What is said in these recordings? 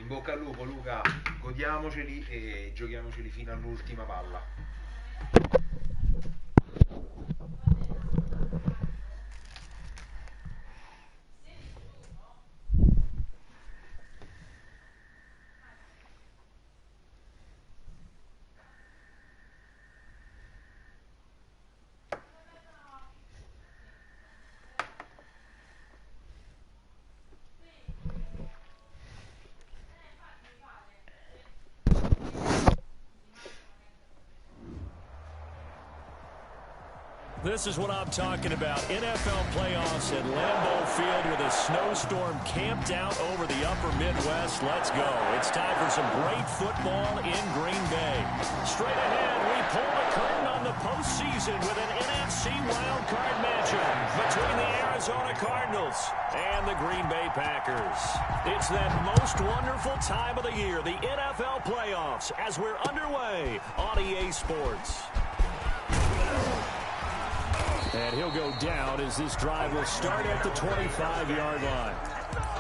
In bocca al lupo Luca, godiamoceli e giochiamoceli fino all'ultima palla. This is what I'm talking about. NFL playoffs at Lambeau Field with a snowstorm camped out over the upper Midwest. Let's go. It's time for some great football in Green Bay. Straight ahead, we pull the curtain on the postseason with an NFC WildCard matchup between the Arizona Cardinals and the Green Bay Packers. It's that most wonderful time of the year, the NFL playoffs, as we're underway on EA Sports. And he'll go down as this drive will start at the 25-yard line.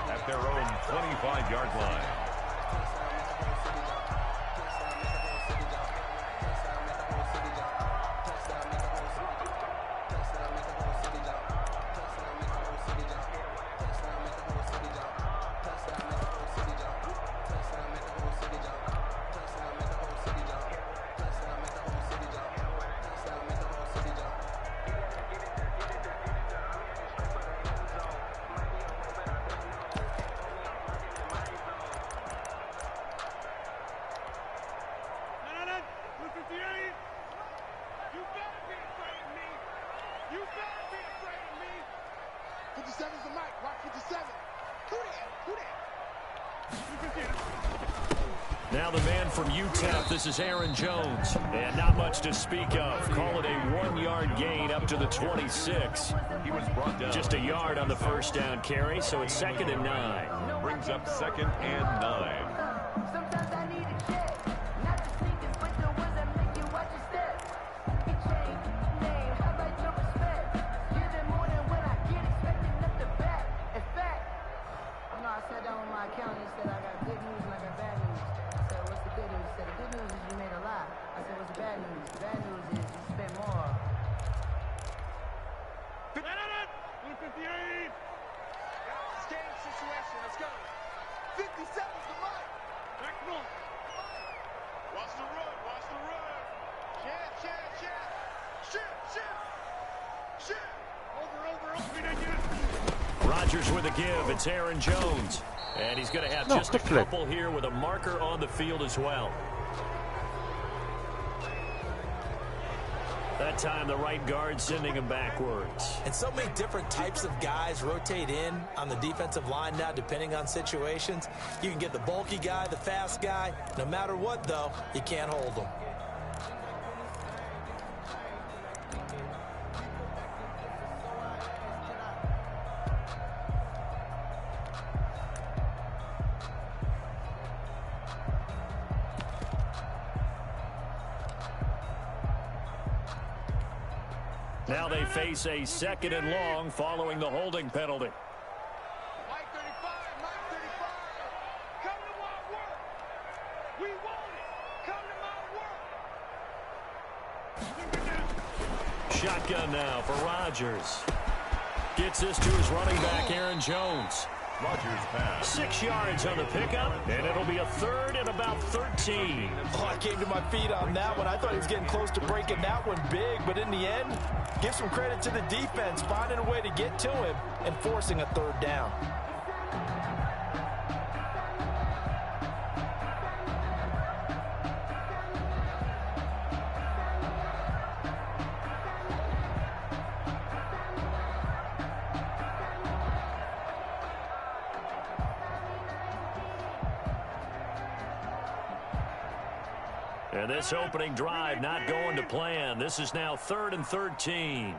At their own 25-yard line. Now the man from UTEP, this is Aaron Jones. And not much to speak of. Call it a 1-yard gain up to the 26. He was brought down. Just a yard on the first down carry, so it's 2nd and 9. Brings up 2nd and 9. Rodgers with a give. It's Aaron Jones. And he's going to have just a couple here with a marker on the field as well. That time the right guard sending him backwards. And so many different types of guys rotate in on the defensive line now depending on situations. You can get the bulky guy, the fast guy. No matter what, though, you can't hold them. Now they face a 2nd and long following the holding penalty. Mike 35, Mike 35. Come to my work. We want it. Come to my work. Shotgun now for Rodgers. Gets this to his running back, Aaron Jones. Rodgers pass. 6 yards on the pickup, and it'll be a 3rd and about 13. Oh, I came to my feet on that one. I thought he was getting close to breaking that one big, but in the end, give some credit to the defense, finding a way to get to him and forcing a 3rd down. And this opening drive not going to plan. This is now 3rd and 13.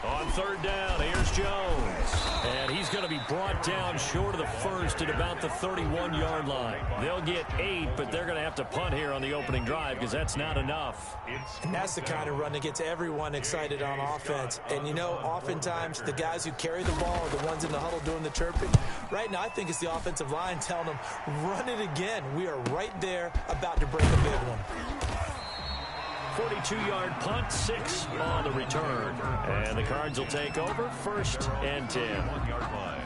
On on third down. Here's Jones. And he's going to be brought down short of the first at about the 31-yard line. They'll get 8, but they're going to have to punt here on the opening drive because that's not enough. And that's the kind of run that gets everyone excited on offense. And, you know, oftentimes the guys who carry the ball are the ones in the huddle doing the chirping. Right now, I think it's the offensive line telling them, run it again. We are right there about to break a big one. 42-yard punt, 6 on the return. And the Cards will take over, 1st and 10. 1-yard line.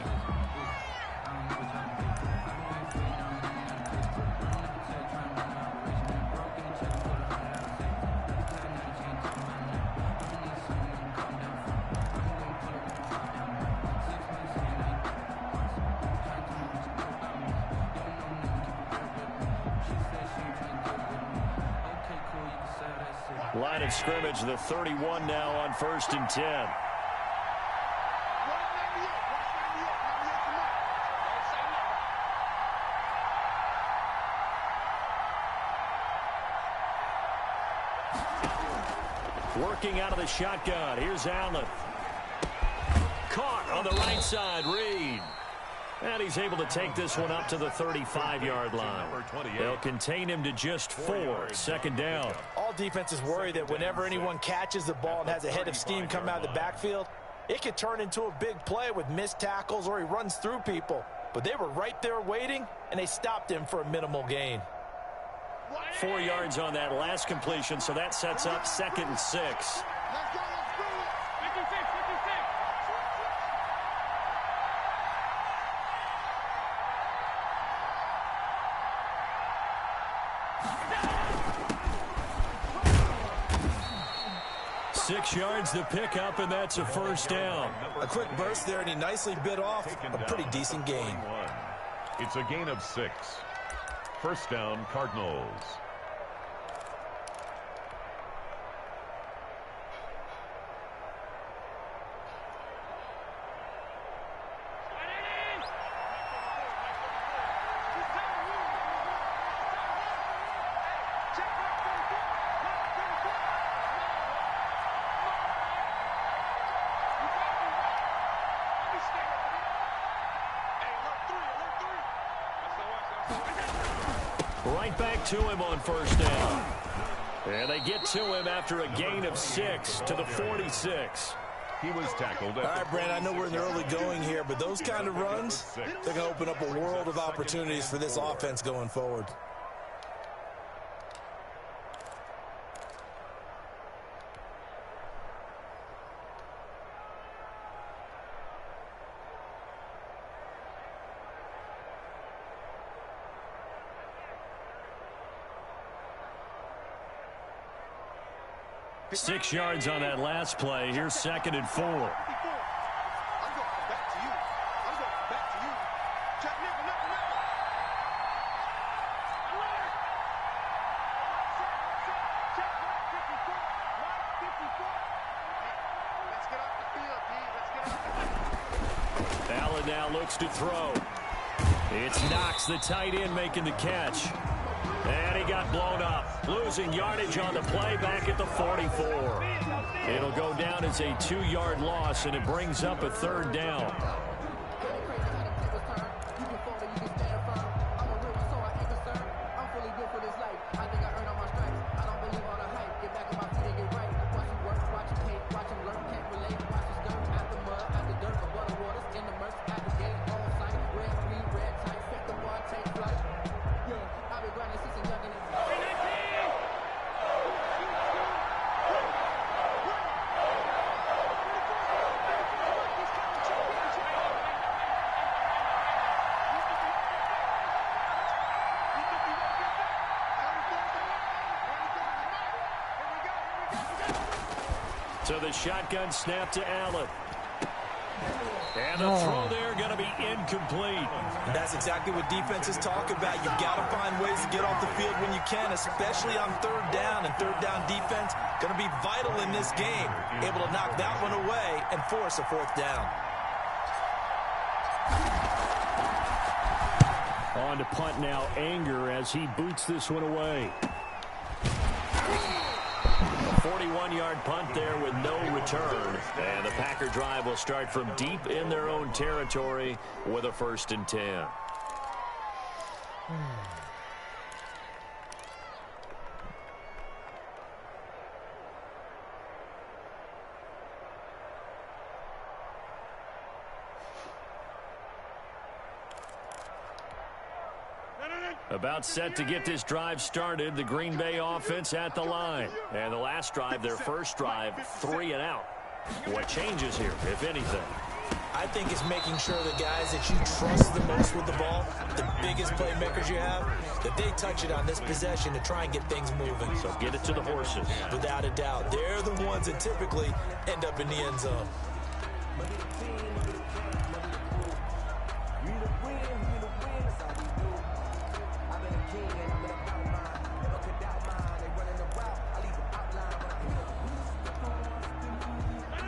Line of scrimmage, the 31 now on 1st and 10. Working out of the shotgun. Here's Allen. Caught on the right side. Reed. And he's able to take this one up to the 35-yard line. They'll contain him to just 4. 2nd down. All defenses worry that whenever anyone catches the ball and has a head of steam come out of the backfield, it could turn into a big play with missed tackles or he runs through people. But they were right there waiting, and they stopped him for a minimal gain. 4 yards on that last completion, so that sets up 2nd and 6. Let's go, let's go. 56, 56. 6 yards to pick up, and that's a 1st down. A quick burst there, and he nicely bit off a pretty decent gain. It's a gain of 6. 1st down, Cardinals. Right back to him on 1st down. And they get to him after a gain of 6 to the 46. He was tackled. All right, Brand, I know we're in the early going here, but those kind of runs, they're going to open up a world of opportunities for this offense going forward. Six yards on that last play. Here's 2nd and 4. I'm going back to you. I'm going back to you. Check, nickel. Check, 54. Let's get off the field, D. Let's get off the field. Allen now looks to throw. It's Knox, the tight end, making the catch. And he got blown up. Losing yardage on the play back at the 44. It'll go down as a 2-yard loss, and it brings up a 3rd down. So the shotgun snap to Allen. And the throw there going to be incomplete. That's exactly what defenses talk about. You've got to find ways to get off the field when you can, especially on 3rd down. And 3rd down defense going to be vital in this game. Able to knock that one away and force a 4th down. On to punt now, Anger, as he boots this one away. 41-yard punt there with no return. And the Packer drive will start from deep in their own territory with a 1st and 10. About set to get this drive started, the Green Bay offense at the line. And the last drive, their first drive, 3 and out. What changes here, if anything? I think it's making sure the guys that you trust the most with the ball, the biggest playmakers you have, that they touch it on this possession to try and get things moving. So get it to the horses. Without a doubt. They're the ones that typically end up in the end zone.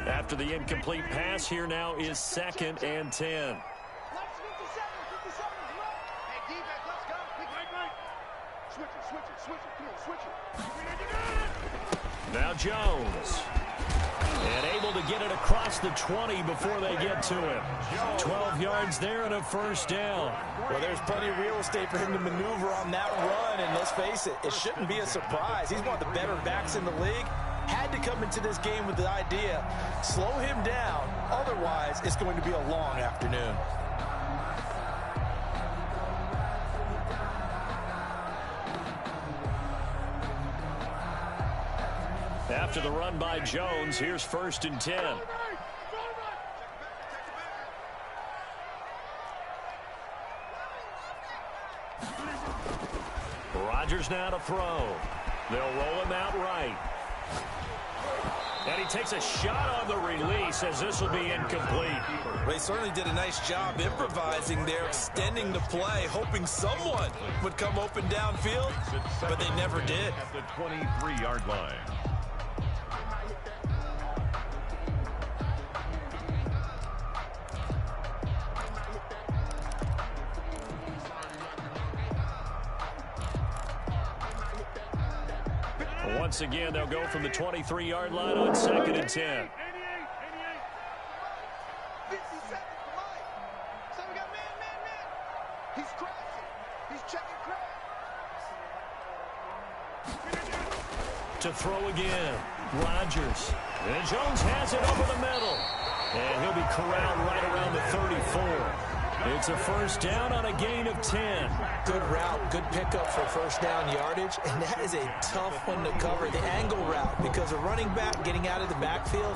After the incomplete pass, here now is 2nd and 10. Now Jones. And able to get it across the 20 before they get to him. 12 yards there and a 1st down. Well, there's plenty of real estate for him to maneuver on that run, and let's face it, it shouldn't be a surprise. He's one of the better backs in the league. Had to come into this game with the idea, slow him down, otherwise it's going to be a long afternoon. After the run by Jones, here's 1st and 10. Rodgers now to throw. They'll roll him out right. And he takes a shot on the release as this will be incomplete. They certainly did a nice job improvising there, extending the play, hoping someone would come open downfield, but they never did. At the 23-yard line. Once again, they'll go from the 23-yard line on 2nd and 10. 50 seconds light. So we got man. He's crashing. He's checking crash. To throw again. Rodgers. And Jones has it over the middle. And he'll be corralled right around the 34. It's a 1st down on a gain of 10. Good route, good pickup for 1st down yardage, and that is a tough one to cover, the angle route, because a running back getting out of the backfield,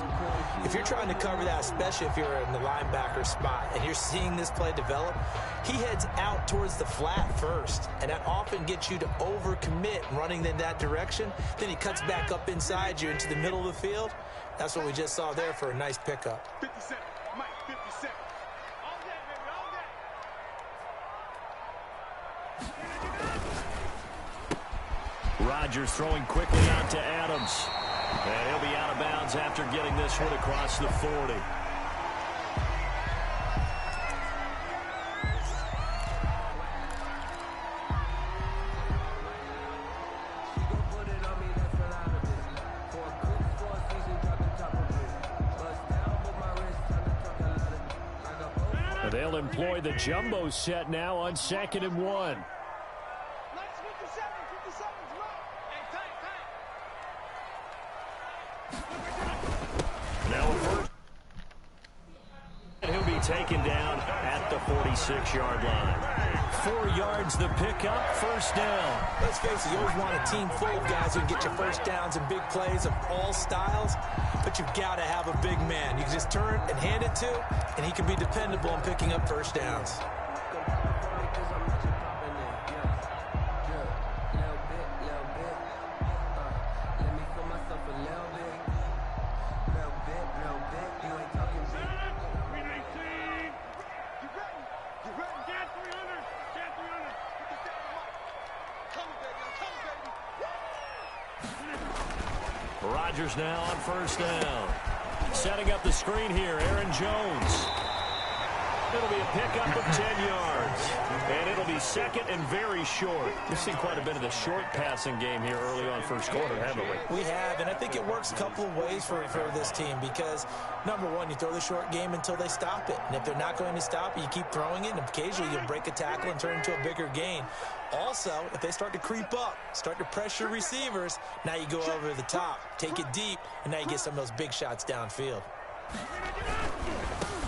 if you're trying to cover that, especially if you're in the linebacker spot and you're seeing this play develop, he heads out towards the flat first, and that often gets you to overcommit running in that direction. Then he cuts back up inside you into the middle of the field. That's what we just saw there for a nice pickup. 50 seconds. Mike, 50 seconds. All day, baby, all day. Rodgers throwing quickly out to Adams. And he'll be out of bounds after getting this one across the 40. They'll employ the jumbo set now on 2nd and 1. Let's 57 seconds right. Now a 1st. And he'll be taken down at the 46-yard line. 4 yards the pickup, 1st down. Let's face it, you always want a team full of guys who can get your 1st downs and big plays of all styles, but you've got to have a big man. You can just turn and hand it to, and he can be dependable in picking up 1st downs. Rodgers now on 1st down. Setting up the screen here, Aaron Jones. It'll be a pickup of 10 yards. And it'll be second and very short. We've seen quite a bit of the short passing game here early on first quarter, haven't we? We have, and I think it works a couple of ways for this team because, number one, you throw the short game until they stop it. And if they're not going to stop it, you keep throwing it, and occasionally you'll break a tackle and turn it into a bigger gain. Also, if they start to creep up, start to pressure receivers, now you go over the top, take it deep, and now you get some of those big shots downfield.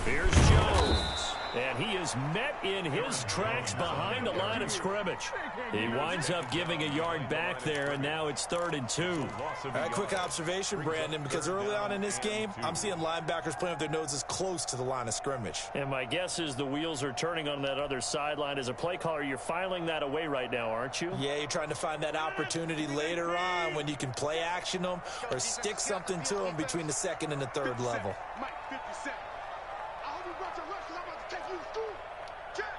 Here's Jones. And he is met in his tracks behind the line of scrimmage. He winds up giving a yard back there, and now it's 3rd and 2. All right, quick observation, Brandon, because early on in this game, I'm seeing linebackers playing with their noses close to the line of scrimmage. And my guess is the wheels are turning on that other sideline. As a play caller, you're filing that away right now, aren't you? Yeah, you're trying to find that opportunity later on when you can play action them or stick something to them between the 2nd and the 3rd level. Mike, 57. I hope you brought your rush because I'm about to take you to school. Check.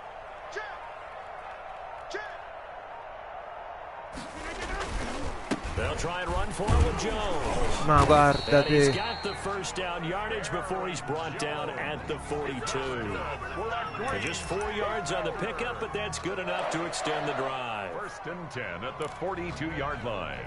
They'll try and run for it with Jones. Ma guarda And he's te. got the first down yardage before he's brought down at the 42. And just 4 yards on the pickup, but that's good enough to extend the drive. 1st and 10 at the 42-yard line.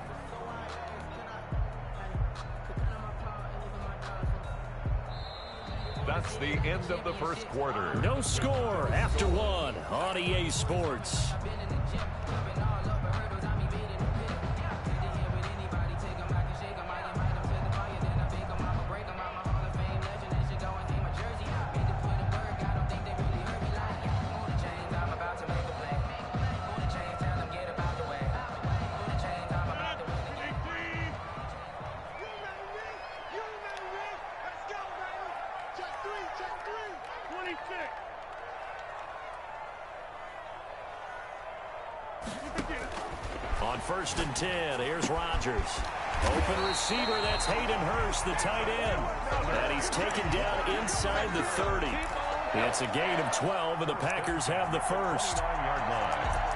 That's the end of the first quarter. No score after 1 on EA Sports. On 1st and 10, here's Rodgers. Open receiver, that's Hayden Hurst, the tight end. And he's taken down inside the 30. It's a gain of 12, and the Packers have the first. 9-yard line.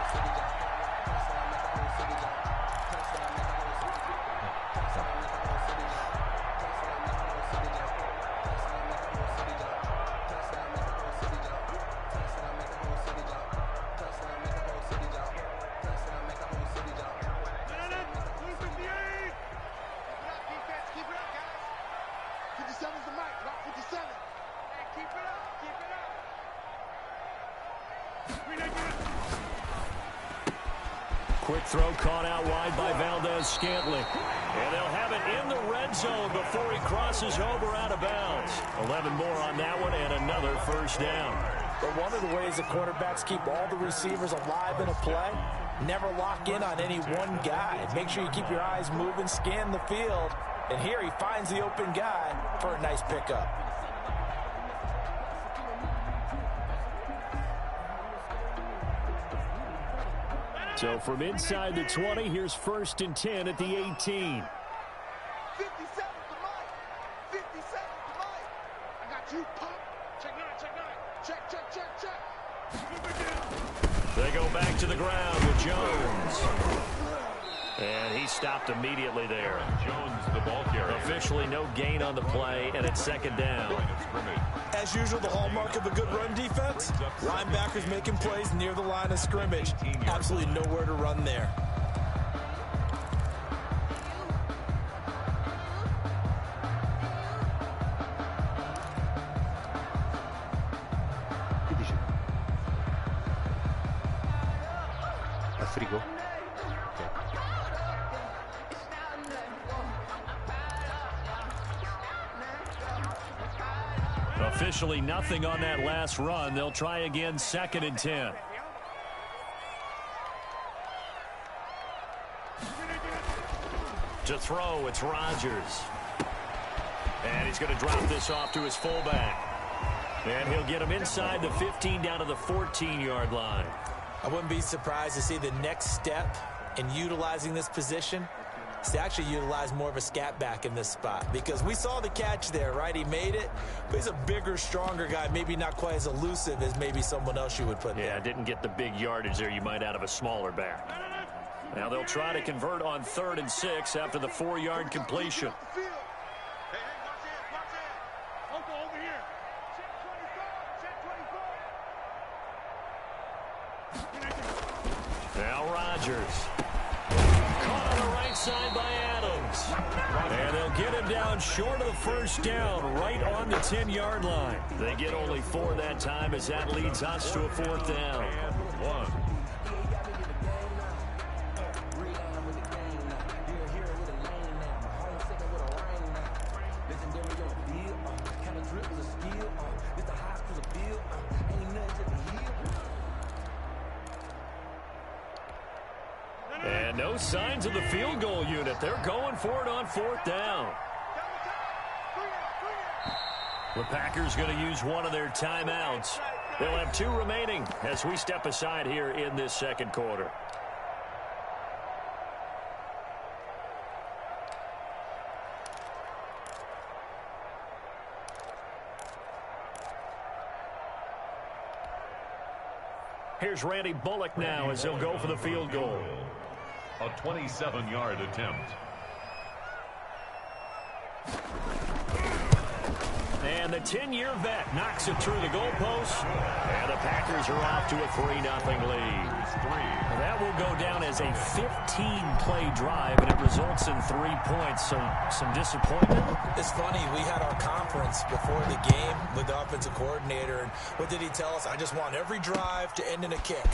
Quick throw caught out wide by Valdez-Scantling. And they'll have it in the red zone before he crosses over out of bounds. 11 more on that one and another first down. But one of the ways the quarterbacks keep all the receivers alive in a play, never lock in on any one guy. Make sure you keep your eyes moving, scan the field. And here he finds the open guy for a nice pickup. So from inside the 20, here's 1st and 10 at the 18. 50 seconds to Mike. 50 seconds to Mike. I got you, pump. Check 9, check 9. Check. They go back to the ground with Jones. And he stopped immediately there. Jones, the ball carrier. Officially no gain on the play, and it's 2nd down. As usual, the hallmark of a good run defense, linebackers making plays near the line of scrimmage. Absolutely nowhere to run there. Che dici? Al frigo? Officially nothing on that last run. They'll try again 2nd and 10. To throw, it's Rodgers. And he's going to drop this off to his fullback. And he'll get him inside the 15 down to the 14-yard line. I wouldn't be surprised to see the next step in utilizing this position is to actually utilize more of a scat back in this spot, because we saw the catch there, right? He made it, but he's a bigger, stronger guy, maybe not quite as elusive as maybe someone else you would put there. Yeah, didn't get the big yardage there you might out of a smaller back. Now they'll try to convert on 3rd and 6 after the 4-yard completion. Hey, watch it. Uncle, over here. Check 25. Packers. Caught on the right side by Adams. And they'll get him down short of the first down, right on the 10-yard line. They get only 4 that time as that leads us to a 4th down. And 1. And no signs of the field goal unit. They're going for it on 4th down. The Packers going to use one of their timeouts. They'll have 2 remaining as we step aside here in this second quarter. Here's Randy Bullock now as he'll go for the field goal. A 27-yard attempt. And the 10-year vet knocks it through the goalpost. And the Packers are off to a 3-0 lead. That will go down as a 15-play drive, and it results in 3 points. So some disappointment. It's funny, we had our conference before the game with the offensive coordinator, and what did he tell us? I just want every drive to end in a kick,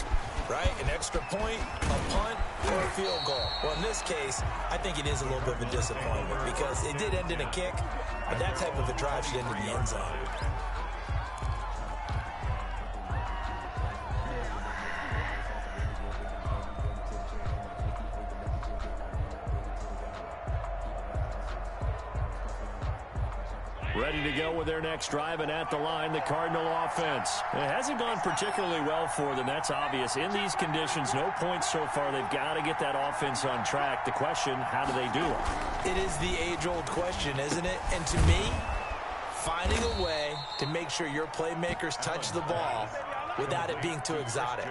right? An extra point, a punt, or a field goal. Well, in this case, I think it is a little bit of a disappointment because it did end in a kick, but that type of a drive should end in the end zone. Ready to go with their next drive, and at the line, the Cardinal offense. It hasn't gone particularly well for them. That's obvious. In these conditions, no points so far. They've got to get that offense on track. The question, how do they do it? It is the age-old question, isn't it? And to me, finding a way to make sure your playmakers touch the ball without it being too exotic.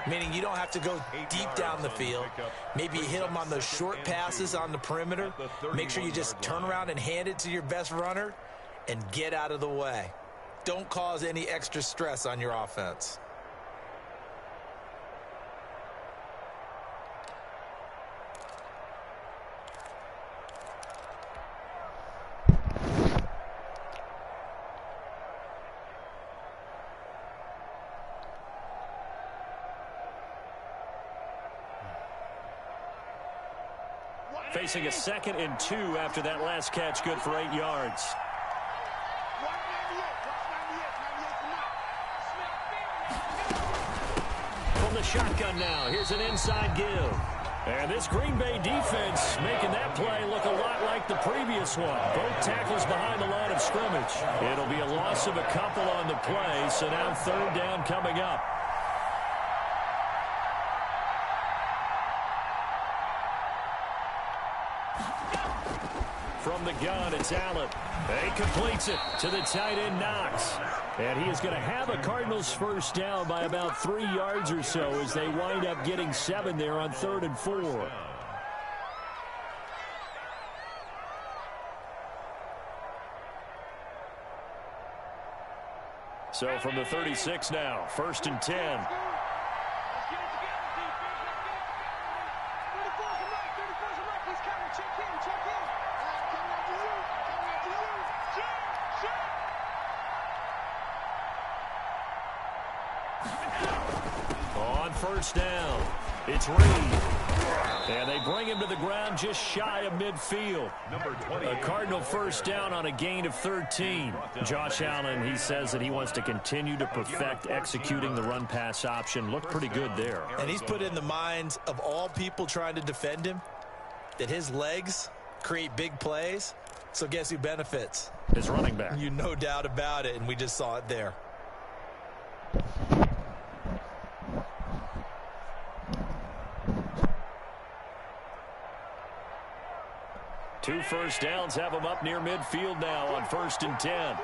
Meaning you don't have to go deep down the field. Maybe you hit them on those short passes on the perimeter. Make sure you just turn around and hand it to your best runner and get out of the way. Don't cause any extra stress on your offense. Facing a 2nd and 2 after that last catch, good for 8 yards. From the shotgun now, here's an inside give. And this Green Bay defense making that play look a lot like the previous one. Both tackles behind the line of scrimmage. It'll be a loss of a couple on the play, so now 3rd down coming up. From the gun, it's Allen. He completes it to the tight end, Knox. And he is going to have a Cardinals first down by about 3 yards or so as they wind up getting 7 there on 3rd and 4. So from the 36 now, 1st and 10. On 1st down, it's Reed. And they bring him to the ground just shy of midfield. A Cardinal first down on a gain of 13. Josh Allen, he says that he wants to continue to perfect executing the run-pass option. Looked pretty good there. And he's put in the minds of all people trying to defend him that his legs create big plays. So guess who benefits? His running back. You no doubt about it, and we just saw it there. Two first downs have him up near midfield now on 1st and 10.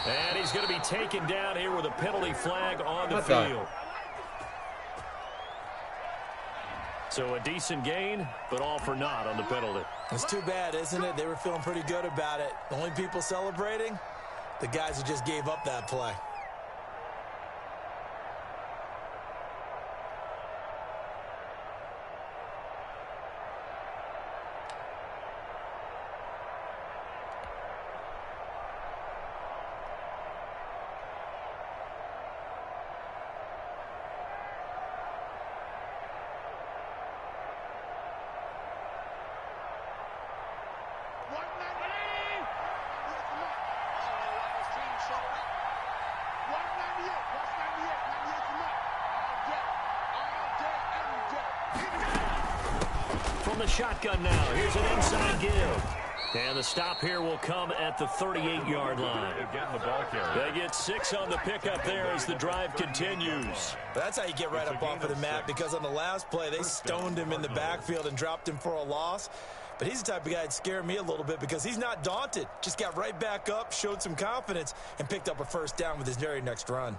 And he's going to be taken down here with a penalty flag on the field. So a decent gain, but all for naught on the penalty. It's too bad, isn't it? They were feeling pretty good about it. The only people celebrating, the guys who just gave up that play. From the shotgun now, here's an inside give. And the stop here will come at the 38-yard line. Again, the ball carrier. They get 6 on the pickup there as the drive continues. That's how you get right up off of the mat, because on the last play, they stoned him in the backfield and dropped him for a loss. But he's the type of guy that scared me a little bit because he's not daunted. Just got right back up, showed some confidence, and picked up a first down with his very next run.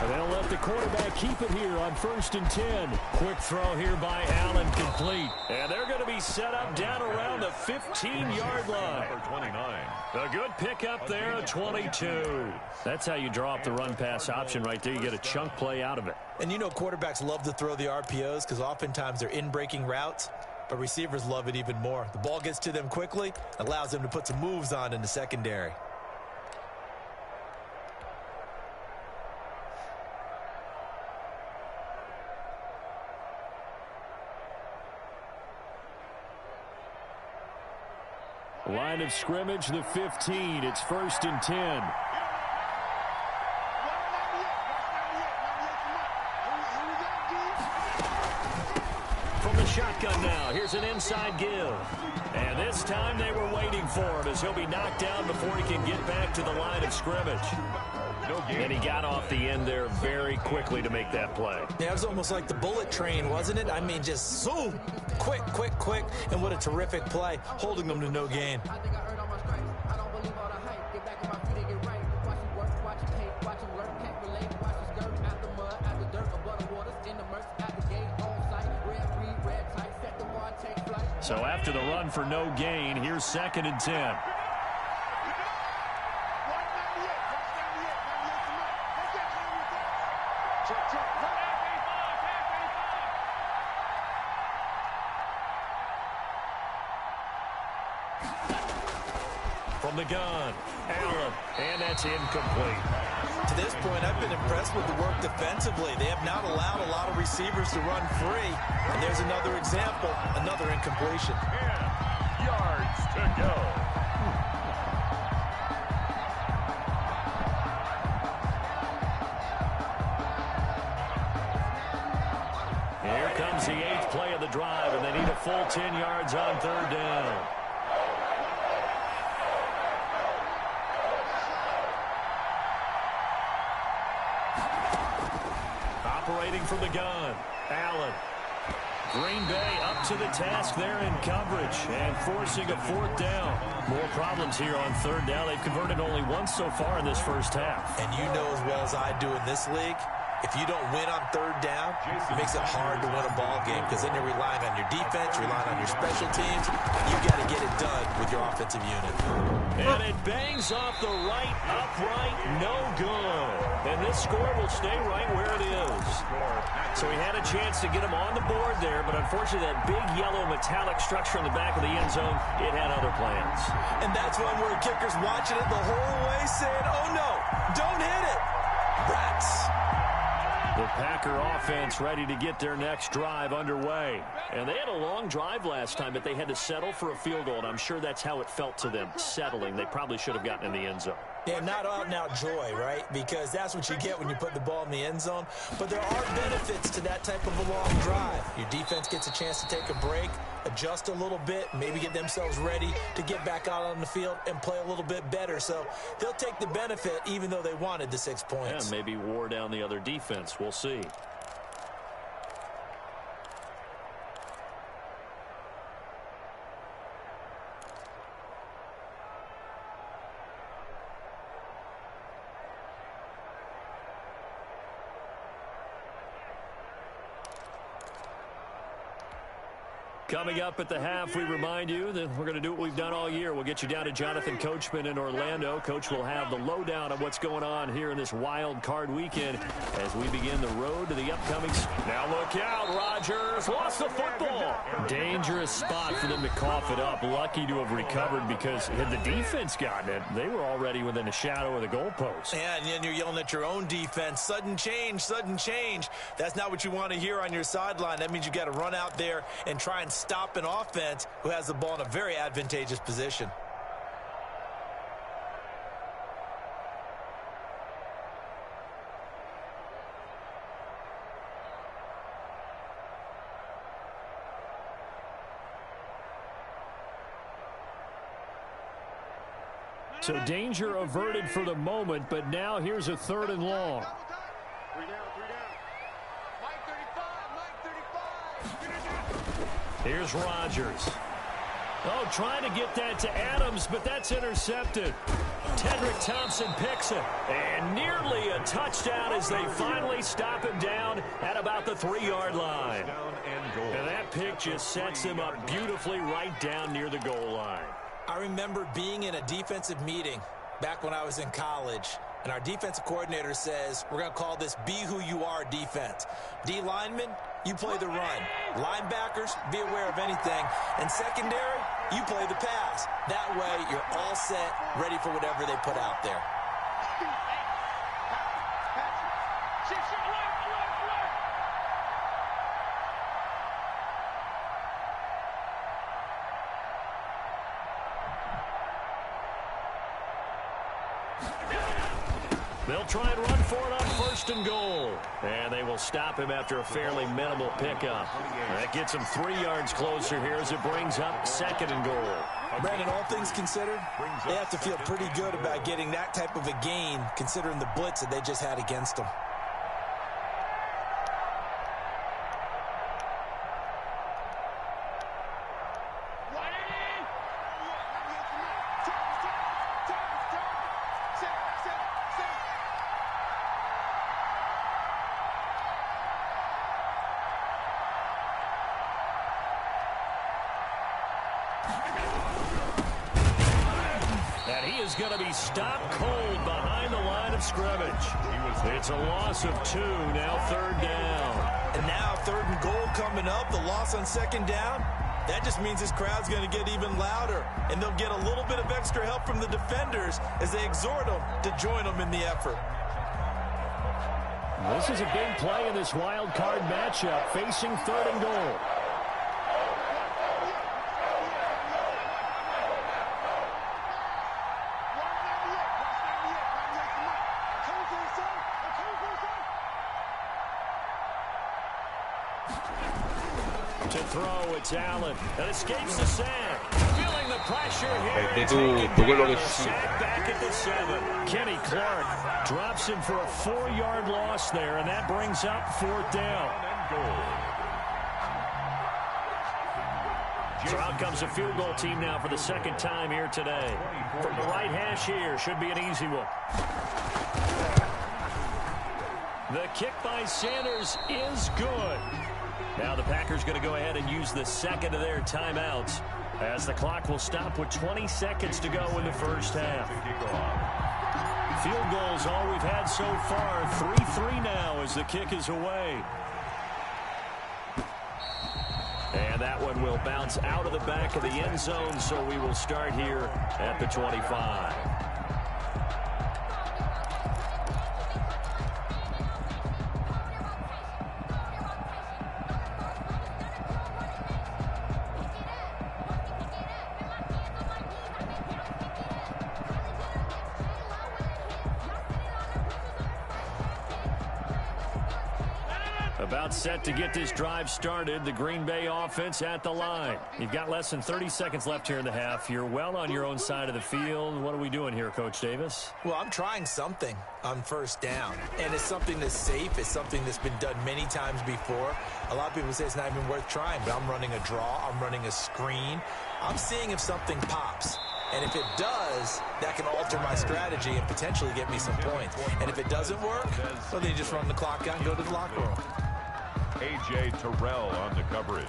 They'll let the quarterback keep it here on 1st and 10. Quick throw here by Allen, complete. And they're going to be set up down around the 15-yard line. Number 29. A good pickup there, a 22. That's how you draw up the run-pass option right there. You get a chunk play out of it. And you know quarterbacks love to throw the RPOs because oftentimes they're in-breaking routes, but receivers love it even more. The ball gets to them quickly, allows them to put some moves on in the secondary. Line of scrimmage, the 15. It's 1st and 10. From the shotgun now, here's an inside give. And this time they were waiting for him as he'll be knocked down before he can get back to the line of scrimmage. And he got off the end there very quickly to make that play. Yeah, it was almost like the bullet train, wasn't it? I mean, just zoom, quick, quick, quick, and what a terrific play, holding them to no gain. So after the run for no gain, here's 2nd and 10. From the gun, Allen, and that's incomplete. To this point, I've been impressed with the work defensively. They have not allowed a lot of receivers to run free. And there's another example, another incompletion. 10 yards to go. Here comes the 8th play of the drive, and they need a full 10 yards on 3rd down. Operating from the gun, Allen. Green Bay up to the task there in coverage and forcing a 4th down. More problems here on 3rd down. They've converted only once so far in this first half. And you know as well as I do in this league, if you don't win on 3rd down, it makes it hard to win a ball game because then you're relying on your defense, you're relying on your special teams. You got to get it done with your offensive unit. And it bangs off the right upright, no good. And this score will stay right where it is. So he had a chance to get him on the board there, but unfortunately that big yellow metallic structure in the back of the end zone, it had other plans. And that's one where the kicker's watching it the whole way saying, oh no, don't hit it. Rats. The Packer offense ready to get their next drive underway. And they had a long drive last time, but they had to settle for a field goal, and I'm sure that's how it felt to them, settling. They probably should have gotten in the end zone. Yeah, not out-and-out joy, right? Because that's what you get when you put the ball in the end zone. But there are benefits to that type of a long drive. Your defense gets a chance to take a break, adjust a little bit, maybe get themselves ready to get back out on the field and play a little bit better. So they'll take the benefit even though they wanted the 6 points. Yeah, maybe wore down the other defense. We'll see. Coming up at the half, we remind you that we're going to do what we've done all year. We'll get you down to Jonathan Coachman in Orlando. Coach will have the lowdown of what's going on here in this wild card weekend as we begin the road to the upcoming. Now look out, Rodgers lost the football. Dangerous spot for them to cough it up. Lucky to have recovered because had the defense gotten it, they were already within the shadow of the goalpost. Yeah, and then you're yelling at your own defense. Sudden change, sudden change. That's not what you want to hear on your sideline. That means you got to run out there and try and stop an offense who has the ball in a very advantageous position. So danger averted for the moment, but now here's a 3rd and long. 3 down. Mike 35. Here's Rodgers. Oh, trying to get that to Adams, but that's intercepted. Tedrick Thompson picks it. And nearly a touchdown as they finally stop him down at about the 3-yard line. And that pick just sets him up beautifully right down near the goal line. I remember being in a defensive meeting back when I was in college, and our defensive coordinator says, we're going to call this Be Who You Are defense. D linemen, you play the run. Linebackers, be aware of anything. And secondary, you play the pass. That way, you're all set, ready for whatever they put out there. They'll try and run for it on 1st and goal. And they will stop him after a fairly minimal pickup. That gets him 3 yards closer here as it brings up 2nd and goal. Brandon, all things considered, they have to feel pretty good about getting that type of a gain considering the blitz that they just had against them. Going to be stopped cold behind the line of scrimmage. It's a loss of 2, now 3rd down. And now 3rd and goal coming up, the loss on 2nd down. That just means this crowd's going to get even louder, and they'll get a little bit of extra help from the defenders as they exhort them to join them in the effort. This is a big play in this wild card matchup, facing 3rd and goal. To throw, it's Allen. That escapes the sack. Feeling the pressure here. Back at the 7. Kenny Clark drops him for a 4-yard loss there, and that brings up 4th down. So out comes a field goal team now for the 2nd time here today. From the right hash here, should be an easy one. The kick by Sanders is good. Now the Packers going to go ahead and use the 2nd of their timeouts as the clock will stop with 20 seconds to go in the 1st half. Field goals all we've had so far. 3-3 now as the kick is away. And that one will bounce out of the back of the end zone, so we will start here at the 25. About set to get this drive started. The Green Bay offense at the line. You've got less than 30 seconds left here in the half. You're well on your own side of the field. What are we doing here, Coach Davis? Well, I'm trying something on 1st down. And it's something that's safe. It's something that's been done many times before. A lot of people say it's not even worth trying, but I'm running a draw. I'm running a screen. I'm seeing if something pops. And if it does, that can alter my strategy and potentially get me some points. And if it doesn't work, well, then you just run the clock out and go to the locker room. A.J. Terrell on the coverage.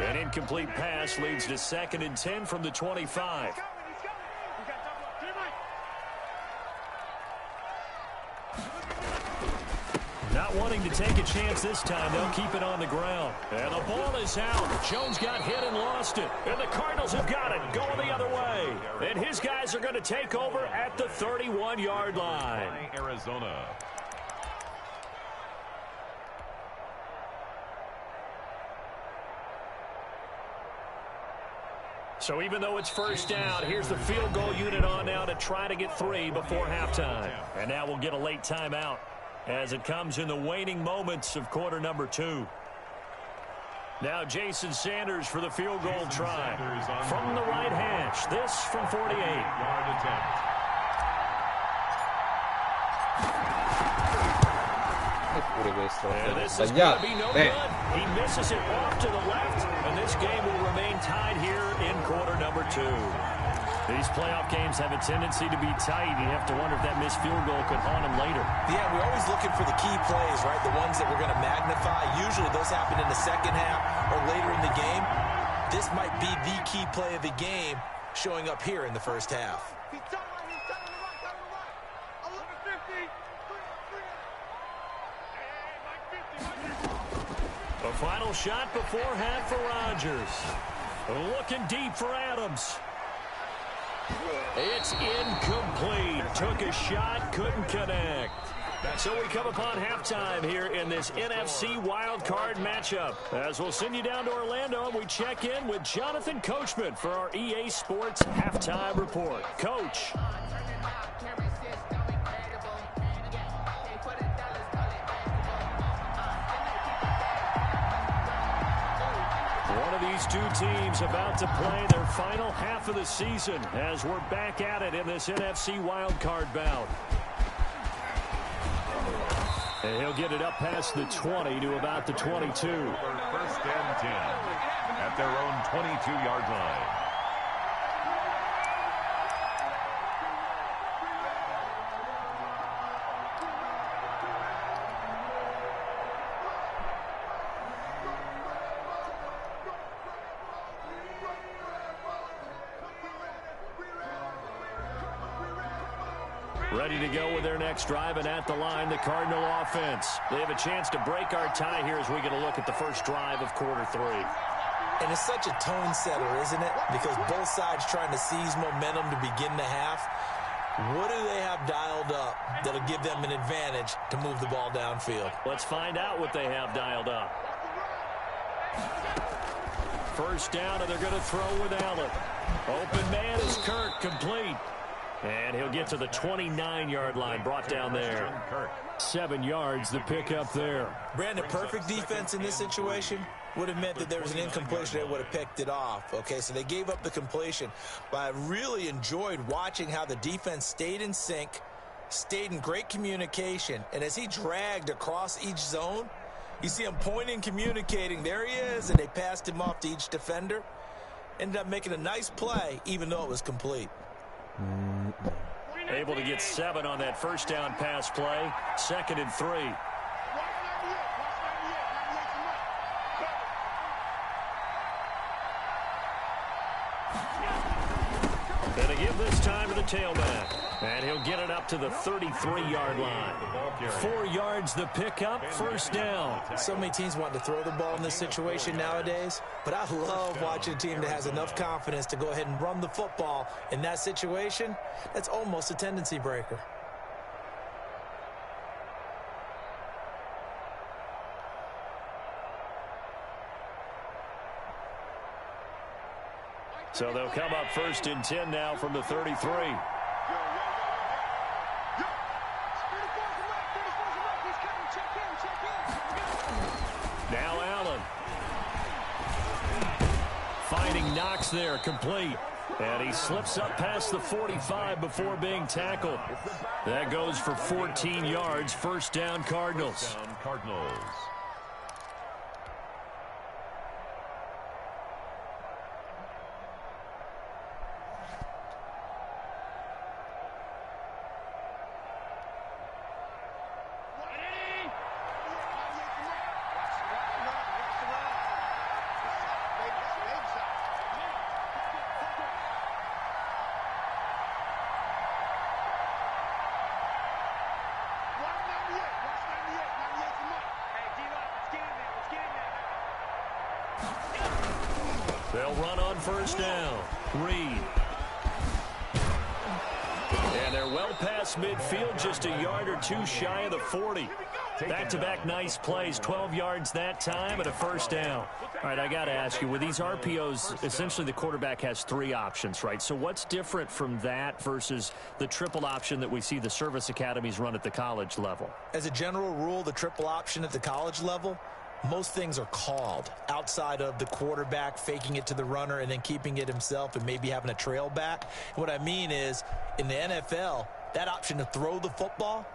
An incomplete pass leads to 2nd and 10 from the 25. Not wanting to take a chance this time, they'll keep it on the ground. And the ball is out. Jones got hit and lost it. And the Cardinals have got it, going the other way. And his guys are going to take over at the 31-yard line. Arizona. So even though it's first down, here's the field goal unit on now to try to get 3 before halftime. And now we'll get a late timeout as it comes in the waning moments of quarter number 2. Now Jason Sanders for the field goal try. From the right hash, this from 48. Yard attempt. Eppure questo And l'ha this is going to be sbagliato. no good. He misses it off to the left, and this game will remain tied here in quarter number 2. These playoff games have a tendency to be tight. You have to wonder if that missed field goal could haunt him later. Yeah, we're always looking for the key plays, right? The ones that we're going to magnify. Usually those happen in the second half or later in the game. This might be the key play of the game showing up here in the first half. He's telling right, right. 11-50. A final shot before half for Rodgers. Looking deep for Adams. It's incomplete. Took a shot, couldn't connect. So we come upon halftime here in this NFC wildcard matchup. As we'll send you down to Orlando, and we check in with Jonathan Coachman for our EA Sports Halftime Report. Coach. One of these two teams about to play their final half of the season as we're back at it in this NFC wildcard bout. And he'll get it up past the 20 to about the 22. First and 10 at their own 22-yard line. Ready to go with their next drive, and at the line, the Cardinal offense. They have a chance to break our tie here as we get a look at the first drive of quarter 3. And it's such a tone setter, isn't it? Because both sides trying to seize momentum to begin the half. What do they have dialed up that'll give them an advantage to move the ball downfield? Let's find out what they have dialed up. First down, and they're going to throw with Allen. Open man is Kirk, complete. And he'll get to the 29-yard line, brought down there. 7 yards, the pickup there. Brandon, perfect defense in this situation would have meant that there was an incompletion that would have picked it off. Okay, so they gave up the completion. But I really enjoyed watching how the defense stayed in sync, stayed in great communication. And as he dragged across each zone, you see him pointing, communicating. There he is, and they passed him off to each defender. Ended up making a nice play, even though it was complete. Able to get 7 on that first down pass play. 2nd and 3. And to give this time to the tailback. And he'll get it up to the 33-yard line. 4 yards the pickup, first down. So many teams want to throw the ball in this situation nowadays, but I love watching a team that has enough confidence to go ahead and run the football in that situation. That's almost a tendency breaker. So they'll come up 1st and 10 now from the 33. Now Allen. Finding Knox there, complete. And he slips up past the 45 before being tackled. That goes for 14 yards, first down Cardinals. Cardinals. They'll run on first down. Reed. And they're well past midfield, just a yard or two shy of the 40. Back-to-back nice plays, 12 yards that time and a first down. All right, I got to ask you, with these RPOs, essentially the quarterback has 3 options, right? So what's different from that versus the triple option that we see the service academies run at the college level? As a general rule, the triple option at the college level, most things are called outside of the quarterback faking it to the runner and then keeping it himself and maybe having a trail back. What I mean is, in the NFL, that option to throw the football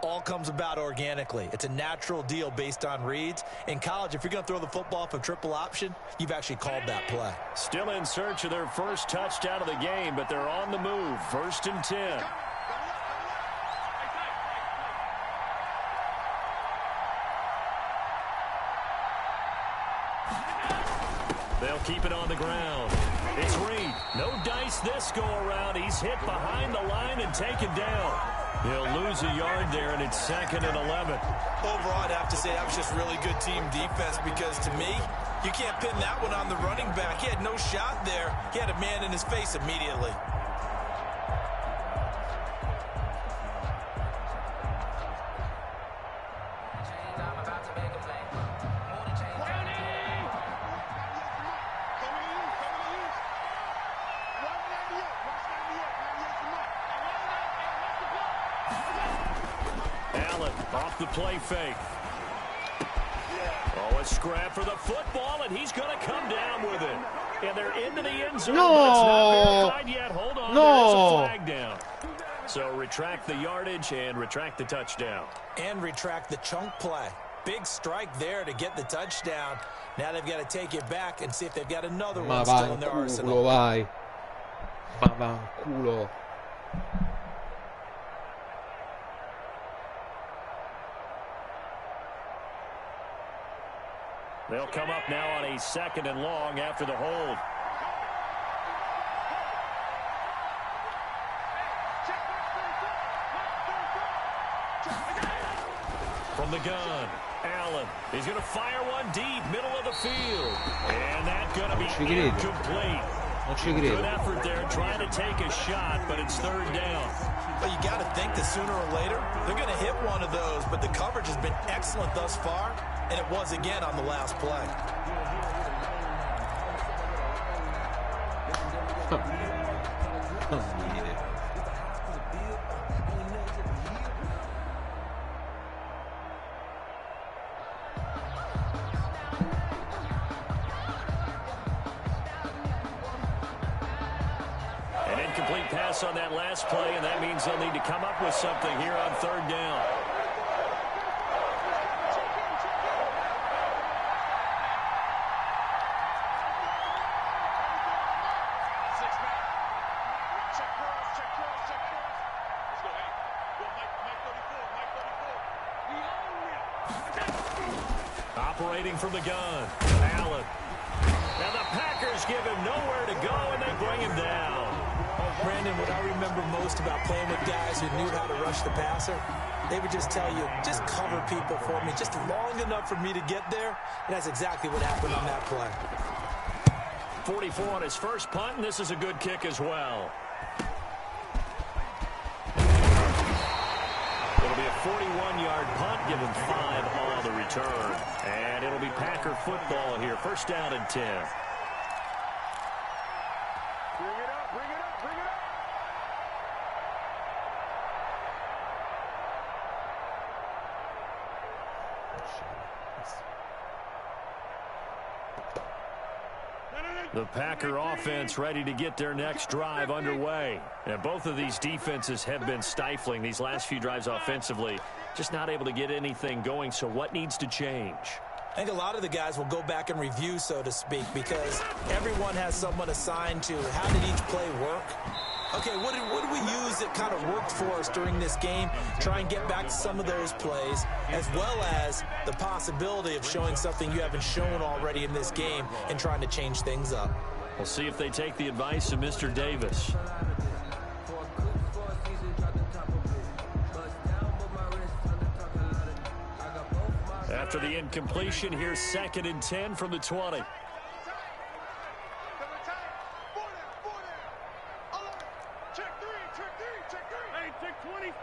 all comes about organically. It's a natural deal based on reads. In college, if you're going to throw the football from triple option, you've actually called that play. Still in search of their first touchdown of the game, but they're on the move. 1st and 10. They'll keep it on the ground. It's Reed. No dice this go around. He's hit behind the line and taken down. He'll lose a yard there, and it's 2nd and 11. Overall, I'd have to say that was just really good team defense because, to me, you can't pin that one on the running back. He had no shot there. He had a man in his face immediately. Off the play fake. Oh, a scrap for the football, and he's going to come down with it. And they're into the end zone. No. But it's not verified yet. Hold on. No. There's a flag down. So retract the yardage and retract the touchdown. And retract the chunk play. Big strike there to get the touchdown. Now they've got to take it back and see if they've got another one still in their arsenal. Vai. Culo. They'll come up now on a 2nd and long after the hold. From the gun, Allen. He's going to fire one deep, middle of the field. And that's going to be incomplete. Good effort there trying to take a shot, but it's 3rd down. But you got to think that sooner or later, they're going to hit one of those. But the coverage has been excellent thus far, and it was again on the last play. An incomplete pass on that last play, and that means they'll need to come up with something here on 3rd down. Operating from the gun, Allen. And the Packers give him nowhere to go, and they bring him down. Brandon, what I remember most about playing with guys who knew how to rush the passer, they would just tell you, just cover people for me, just long enough for me to get there. And that's exactly what happened on that play. 44 on his first punt, and this is a good kick as well. It'll be a 41-yard punt, give him 5 on the return. And it'll be Packer football here, 1st down and 10. Bring it up, bring it up, bring it up. The Packer offense ready to get their next drive underway. And both of these defenses have been stifling these last few drives offensively. Just not able to get anything going, so what needs to change? I think a lot of the guys will go back and review, so to speak, because everyone has someone assigned to how did each play work. Okay, what did we use that kind of worked for us during this game? Try and get back to some of those plays, as well as the possibility of showing something you haven't shown already in this game and trying to change things up. We'll see if they take the advice of Mr. Davis. After the incompletion, here's 2nd and 10 from the 20. Hey, check 26.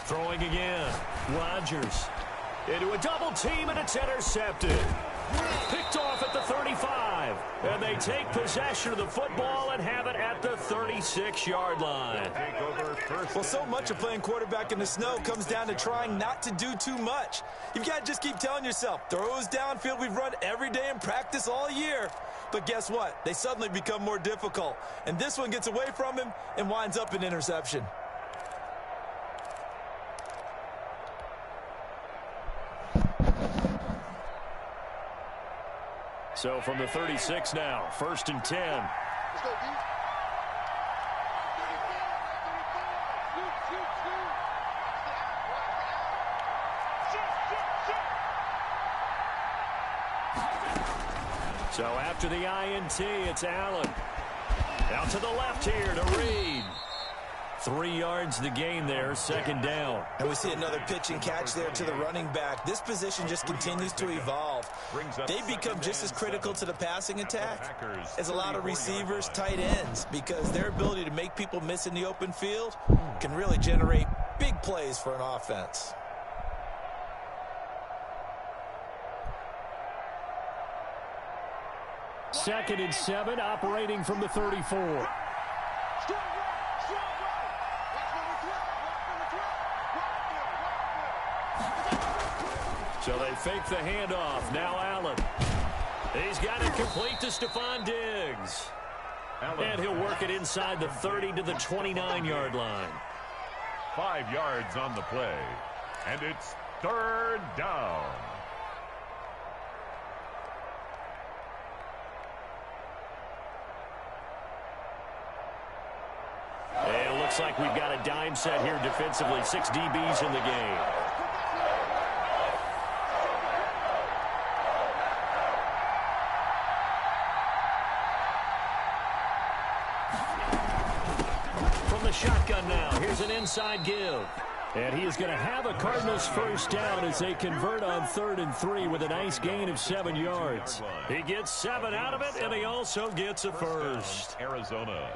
Throwing again. Rodgers into a double team, and it's intercepted. Picked off at the 35. And they take possession of the football and have it at the 36-yard line. Well, so much of playing quarterback in the snow comes down to trying not to do too much. You've got to just keep telling yourself, throws downfield we've run every day in practice all year. But guess what? They suddenly become more difficult. And this one gets away from him and winds up an interception. So from the 36 now, 1st and 10. Let's go, D. So after the INT, it's Allen. Out to the left here to Reed. 3 yards the gain there, 2nd down. And we see another pitch and catch there to the running back. This position just continues to evolve. They become just as critical to the passing attack as a lot of receivers, tight ends, because their ability to make people miss in the open field can really generate big plays for an offense. Second and 7, operating from the 34. So they fake the handoff. Now Allen. He's got it complete to Stephon Diggs. And he'll work it inside the 30 to the 29-yard line. 5 yards on the play. And it's 3rd down. And it looks like we've got a dime set here defensively. 6 DBs in the game. From the shotgun now, here's an inside give. And he is going to have a Cardinals 1st down as they convert on 3rd and 3 with a nice gain of 7 yards. He gets 7 out of it, and he also gets a first. Arizona.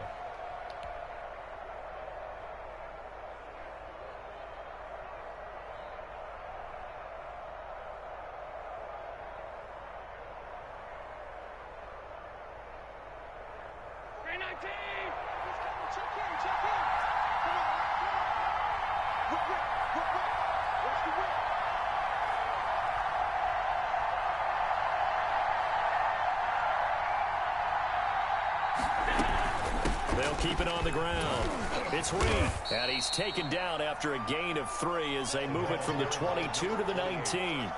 They'll keep it on the ground. It's Reed. And he's taken down after a gain of 3 as they move it from the 22 to the 19.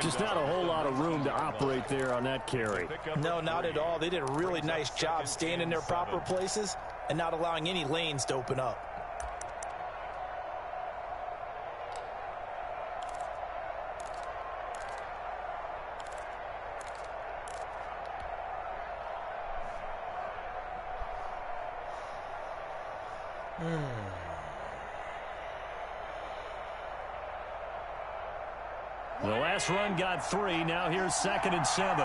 Just not a whole lot of room to operate there on that carry. No, not at all. They did a really nice job staying in their proper places and not allowing any lanes to open up. The last run got 3. Now here's 2nd and 7.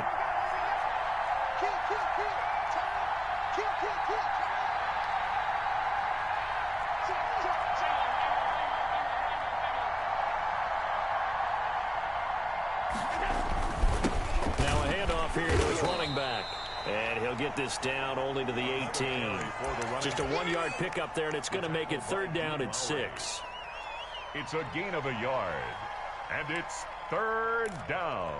Now a handoff here to his running back. And he'll get this down only to the 18. Just a 1-yard pickup there, and it's going to make it 3rd down at 6. It's a gain of a yard. And it's 3rd down.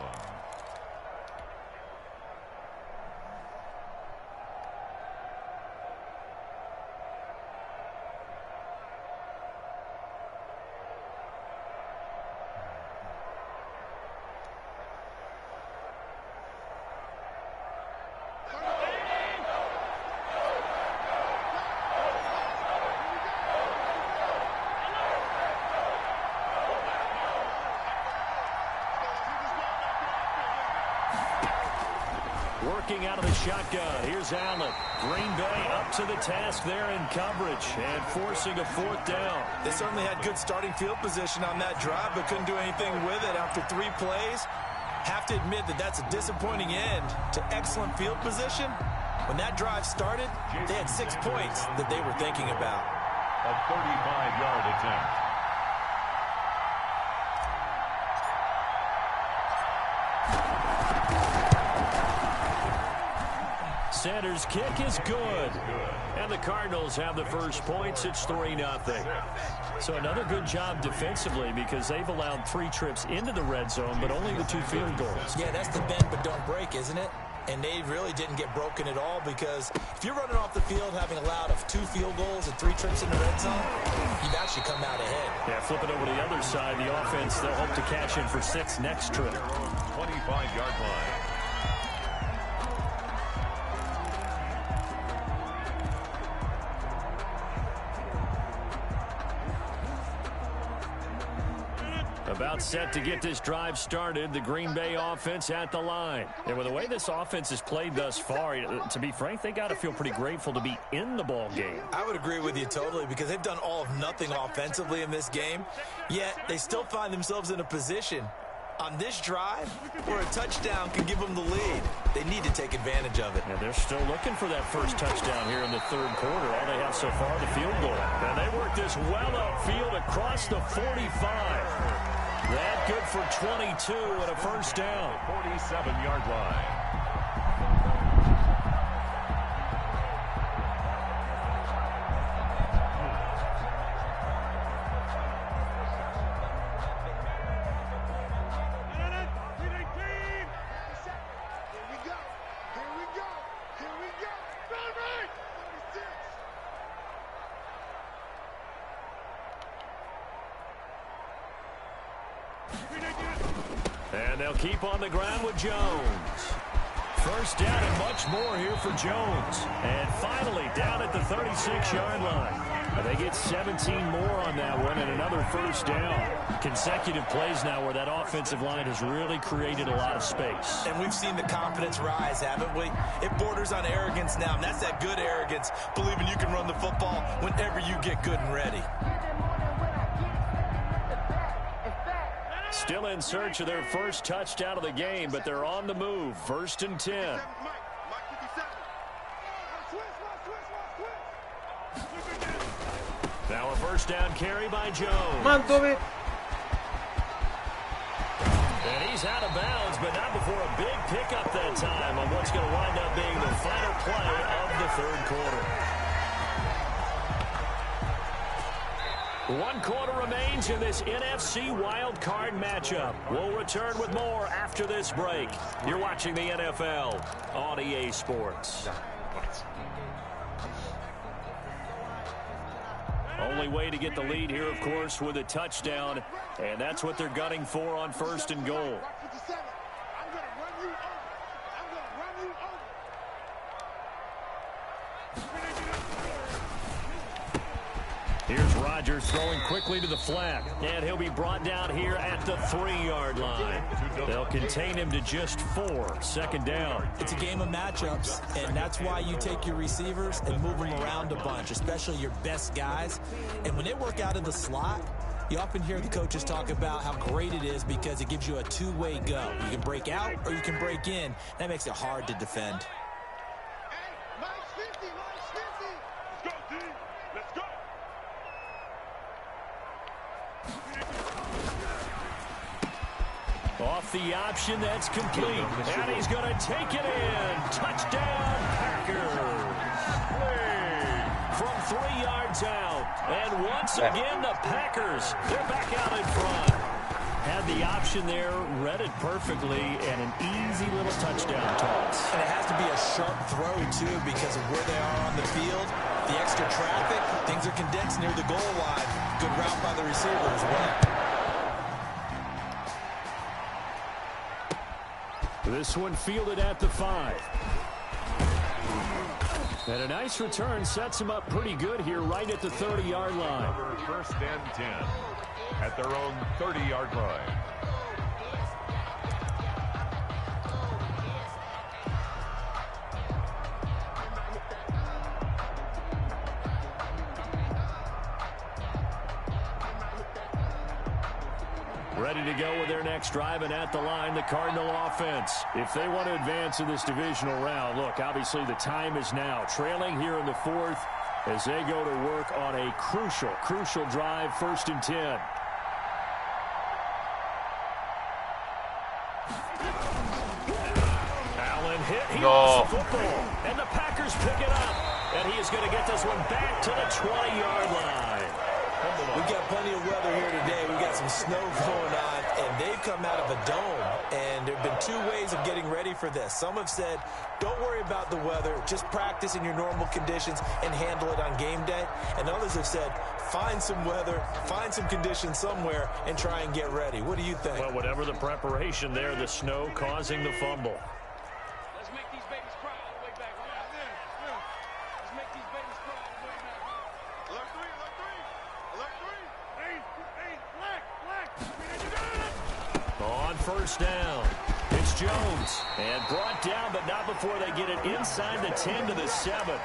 Working out of the shotgun. Here's Allen. Green Bay up to the task there in coverage and forcing a 4th down. They certainly had good starting field position on that drive, but couldn't do anything with it after 3 plays. Have to admit that that's a disappointing end to excellent field position. When that drive started, they had 6 points that they were thinking about. A 35-yard attempt. Sanders' kick is good. And the Cardinals have the first points. It's 3-0. So another good job defensively because they've allowed 3 trips into the red zone, but only the 2 field goals. Yeah, that's the bend but don't break, isn't it? And they really didn't get broken at all because if you're running off the field having allowed 2 field goals and 3 trips in the red zone, you've actually come out ahead. Yeah, flipping over to the other side, the offense, they'll hope to cash in for 6 next trip. 25-yard line. About set to get this drive started, the Green Bay offense at the line. And with the way this offense has played thus far, to be frank, they got to feel pretty grateful to be in the ball game. I would agree with you totally because they've done all of nothing offensively in this game, yet they still find themselves in a position on this drive where a touchdown can give them the lead. They need to take advantage of it. And they're still looking for that first touchdown here in the third quarter. All they have so far, the field goal. And they work this well upfield across the 45. That good for 22 and a first down. 47-yard line. And they'll keep on the ground with Jones. First down and much more here for Jones. And finally down at the 36-yard line. They get 17 more on that one and another first down. Consecutive plays now where that offensive line has really created a lot of space. And we've seen the confidence rise, haven't we? It borders on arrogance now, and that's that good arrogance, believing you can run the football whenever you get good and ready. Still in search of their first touchdown of the game, but they're on the move. 1st and 10. Now a first down carry by Jones. And he's out of bounds, but not before a big pickup that time on what's going to wind up being the final play of the third quarter. 1 quarter remains in this NFC WildCard matchup. We'll return with more after this break. You're watching the NFL on EA Sports. Only way to get the lead here, of course, with a touchdown, and that's what they're gunning for on 1st and goal. Here's Rodgers throwing quickly to the flat, and he'll be brought down here at the 3-yard line. They'll contain him to just 4. 2nd down. It's a game of matchups, and that's why you take your receivers and move them around a bunch, especially your best guys. And when they work out of the slot, you often hear the coaches talk about how great it is because it gives you a 2-way go. You can break out or you can break in. That makes it hard to defend. Off the option, that's complete. And he's going to take it in. Touchdown, Packers. From 3 yards out. And once again, the Packers, they're back out in front. Had the option there, read it perfectly, and an easy little touchdown toss. And it has to be a sharp throw, too, because of where they are on the field. The extra traffic, things are condensed near the goal line. Good route by the receiver as well. This one fielded at the 5. And a nice return sets him up pretty good here right at the 30-yard line. 1st and 10 at their own 30-yard line. Ready to go with their next drive, and at the line, the Cardinal offense. If they want to advance in this divisional round, look, obviously the time is now. Trailing here in the fourth as they go to work on a crucial drive, 1st and 10. Allen hit. He lost the football, and the Packers pick it up. And he is going to get this one back to the 20-yard line. We've got plenty of weather here today. We've got some snow going on, and they've come out of a dome. And there have been 2 ways of getting ready for this. Some have said, don't worry about the weather. Just practice in your normal conditions and handle it on game day. And others have said, find some weather, find some conditions somewhere, and try and get ready. What do you think? Well, whatever the preparation there, the snow causing the fumble. Let's make these babies cry all the way back. Let's make these babies cry all the way back. Alert 3, alert 3. Alert 3. Hey, black. On 1st down, it's Jones. And brought down, but not before they get it inside the 10 to the 7.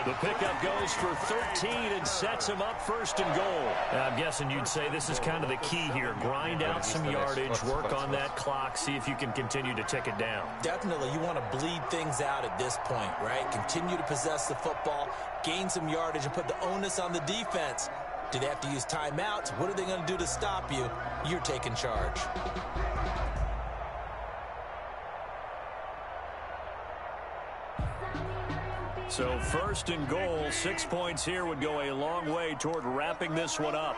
The pickup goes for 13 and sets him up 1st and goal. I'm guessing you'd say this is kind of the key here. Grind out some yardage, work on that clock, see if you can continue to tick it down. Definitely, you want to bleed things out at this point, right? Continue to possess the football, gain some yardage, and put the onus on the defense. Do they have to use timeouts? What are they going to do to stop you? You're taking charge. So 1st and goal, 6 points here would go a long way toward wrapping this one up.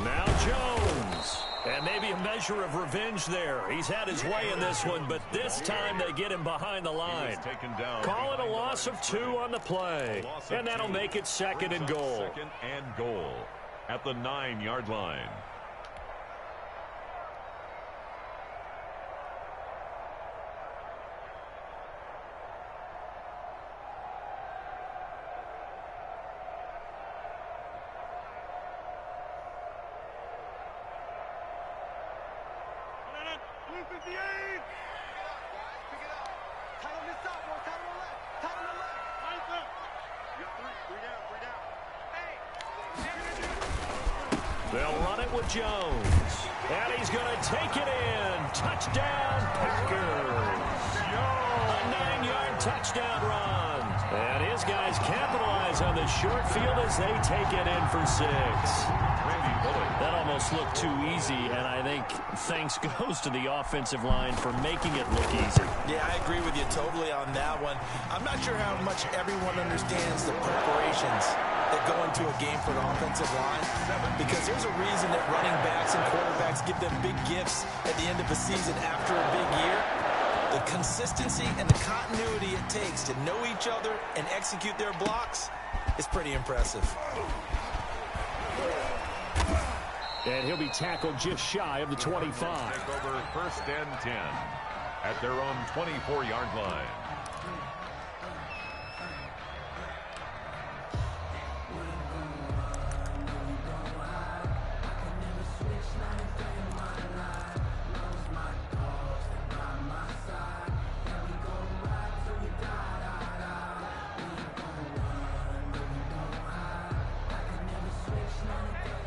Now Jones. And maybe a measure of revenge there. He's had his way in this one, but this time they get him behind the line. Call it a loss of 2 on the play. And that'll make it 2nd and goal. 2nd and goal at the 9-yard line. They'll run it with Jones. And he's going to take it in. Touchdown, Packers. A 9-yard touchdown run. And his guys capitalize on the short field as they take it in for 6. That almost looked too easy, and I think thanks goes to the offensive line for making it look easy. Yeah, I agree with you totally on that one. I'm not sure how much everyone understands the preparations that go into a game for an offensive line, because there's a reason that running backs and quarterbacks give them big gifts at the end of a season after a big year. The consistency and the continuity it takes to know each other and execute their blocks is pretty impressive. And he'll be tackled just shy of the 25. Over 1st and 10 at their own 24-yard line.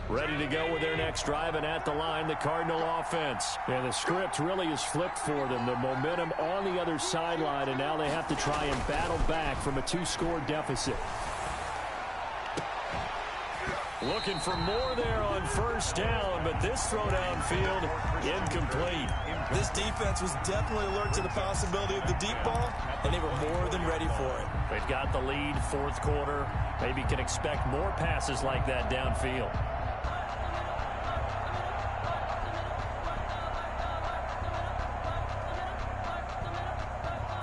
Ready to go with their next drive, and at the line, the Cardinal offense. And the script really is flipped for them. The momentum on the other sideline, and now they have to try and battle back from a 2-score deficit. Looking for more there on 1st down, but this throw downfield, incomplete. This defense was definitely alert to the possibility of the deep ball, and they were more than ready for it. They've got the lead, 4th quarter. Maybe can expect more passes like that downfield.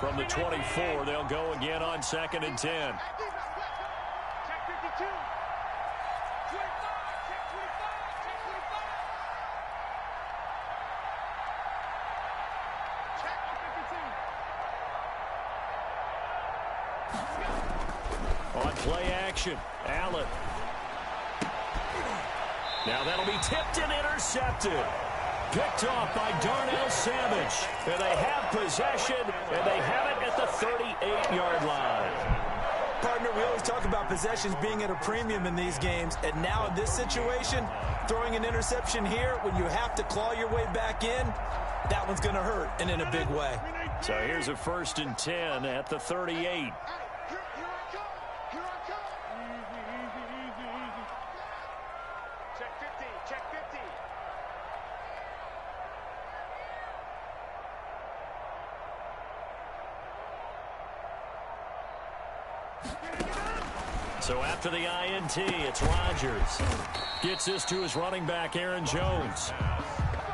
From the 24, they'll go again on 2nd and 10. Check 52. 25. Check 25. Check 52. On play action, Allen. Now that'll be tipped and intercepted. Picked off by Darnell Savage. And they have possession, and they have it at the 38-yard line. Partner, we always talk about possessions being at a premium in these games, and now in this situation, throwing an interception here when you have to claw your way back in, that one's going to hurt, and in a big way. So here's a 1st and 10 at the 38. Check 50, check 50. So after the INT, it's Rodgers. Gets this to his running back, Aaron Jones.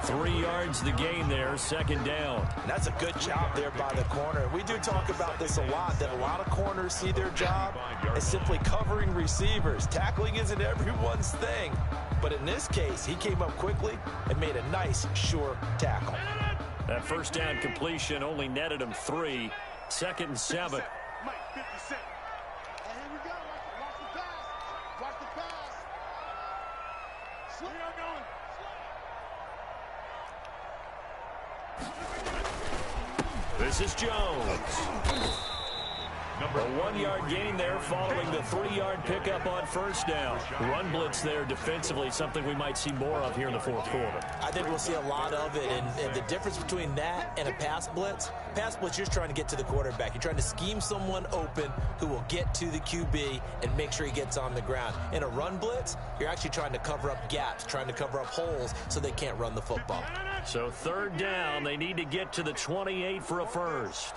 3 yards the gain there, 2nd down. And that's a good job there by the corner. We do talk about this a lot, that a lot of corners see their job as simply covering receivers. Tackling isn't everyone's thing. But in this case, he came up quickly and made a nice, sure tackle. That 1st down completion only netted him 3. 2nd and 7. Mike, 50 cent. And here we go. Watch the pass. Watch the pass. Slow on going. This is Jones. A 1-yard gain there following the 3-yard pickup on 1st down. Run blitz there defensively, something we might see more of here in the 4th quarter. I think we'll see a lot of it, and the difference between that and a pass blitz, you're just trying to get to the quarterback. You're trying to scheme someone open who will get to the QB and make sure he gets on the ground. In a run blitz, you're actually trying to cover up gaps, trying to cover up holes so they can't run the football. So 3rd down, they need to get to the 28 for a 1st.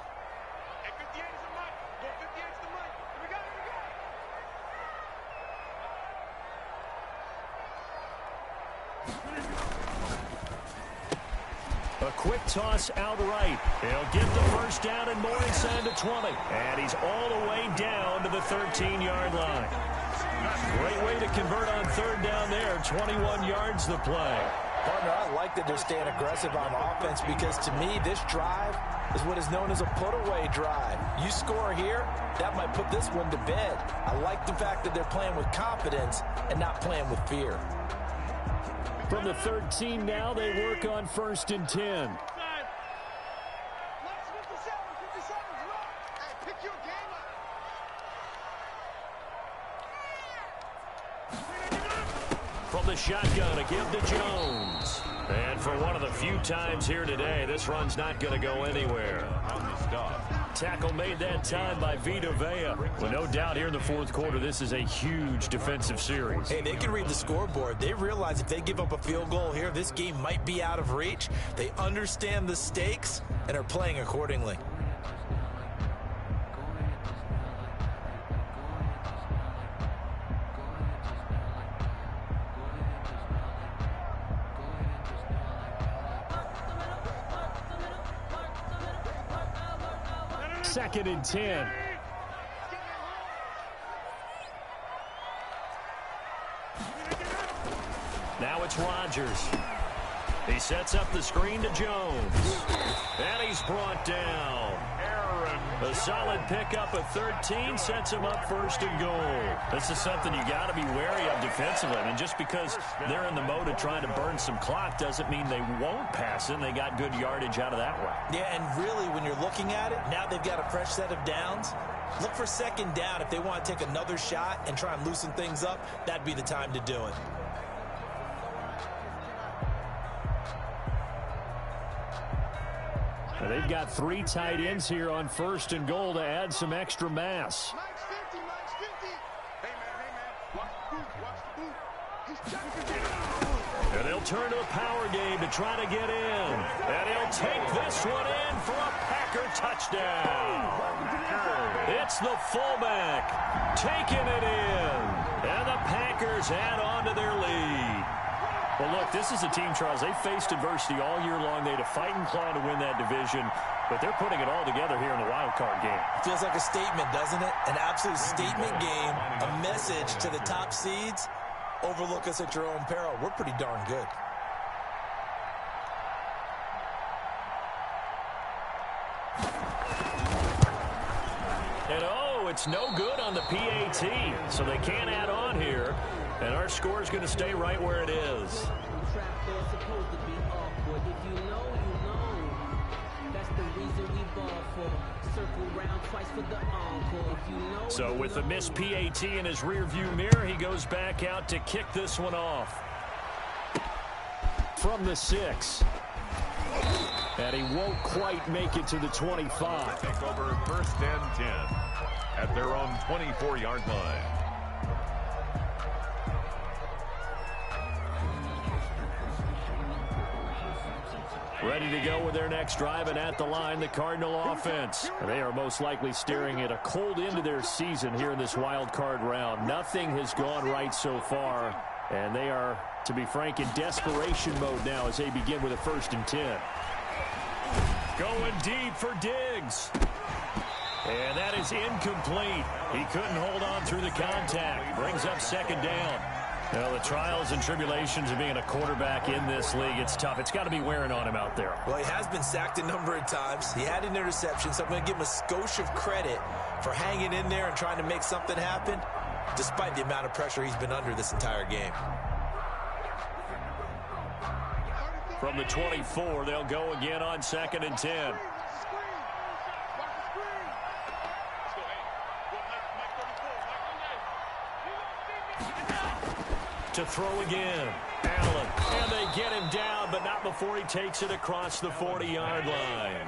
A quick toss out right. He'll get the 1st down and more inside the 20. And he's all the way down to the 13-yard line. Great way to convert on 3rd down there. 21 yards the play. Partner, I like that they're staying aggressive on offense because to me, this drive is what is known as a put-away drive. You score here, that might put this one to bed. I like the fact that they're playing with confidence and not playing with fear. From the 13 now, they work on 1st and 10. From the shotgun, a give to Jones. And for one of the few times here today, this run's not going to go anywhere. Tackle made that time by Vita Vea. Well, no doubt here in the 4th quarter, this is a huge defensive series. Hey, they can read the scoreboard. They realize if they give up a field goal here, this game might be out of reach. They understand the stakes and are playing accordingly. Second and 10. Now it's Rodgers. He sets up the screen to Jones. And he's brought down. A solid pickup of 13 sets him up 1st and goal. This is something you got to be wary of defensively. I mean, just because they're in the mode of trying to burn some clock doesn't mean they won't pass it. And they got good yardage out of that one. Yeah, and really, when you're looking at it, now they've got a fresh set of downs. Look for 2nd down. If they want to take another shot and try and loosen things up, that'd be the time to do it. Now they've got 3 tight ends here on 1st and goal to add some extra mass. Mike's 50, Mike's 50. Hey, man. Watch the boot, watch the boot. He's trying to get it. And they'll turn to a power game to try to get in. And he'll take this one in for a Packer touchdown. It's the fullback taking it in. And the Packers add on to their lead. Well, look, this is a team, Charles, they faced adversity all year long. They had to fight and claw to win that division, but they're putting it all together here in the WildCard game. Feels like a statement, doesn't it? An absolute statement game, a message to the top seeds. Overlook us at your own peril. We're pretty darn good. And it's no good on the PAT, so they can't add on here. And our score is going to stay right where it is. So with the missed PAT in his rearview mirror, he goes back out to kick this one off. From the 6. And he won't quite make it to the 25. Take over 1st and 10 at their own 24-yard line. Ready to go with their next drive, and at the line, the Cardinal offense. They are most likely staring at a cold end to their season here in this wild card round. Nothing has gone right so far, and they are, to be frank, in desperation mode now as they begin with a 1st and 10. Going deep for Diggs. And that is incomplete. He couldn't hold on through the contact. Brings up 2nd down. Well, the trials and tribulations of being a quarterback in this league, it's tough. It's got to be wearing on him out there. Well, he has been sacked a number of times. He had an interception, so I'm going to give him a skosh of credit for hanging in there and trying to make something happen, despite the amount of pressure he's been under this entire game. From the 24, they'll go again on 2nd and 10. To throw again. Allen. And they get him down, but not before he takes it across the 40-yard line.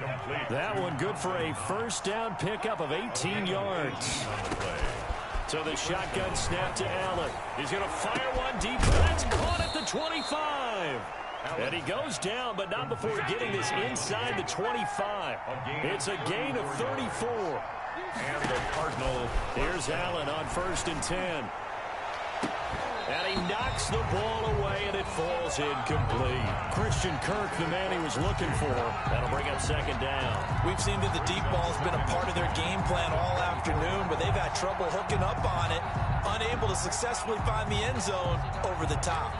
That one good for a 1st down pickup of 18 yards. So the shotgun snap to Allen. He's going to fire one deep. That's caught at the 25. And he goes down, but not before getting this inside the 25. It's a gain of 34. And the Cardinal. Here's Allen on 1st and 10. And he knocks the ball away, and it falls incomplete. Christian Kirk, the man he was looking for. That'll bring up 2nd down. We've seen that the deep ball has been a part of their game plan all afternoon, but they've had trouble hooking up on it, unable to successfully find the end zone over the top.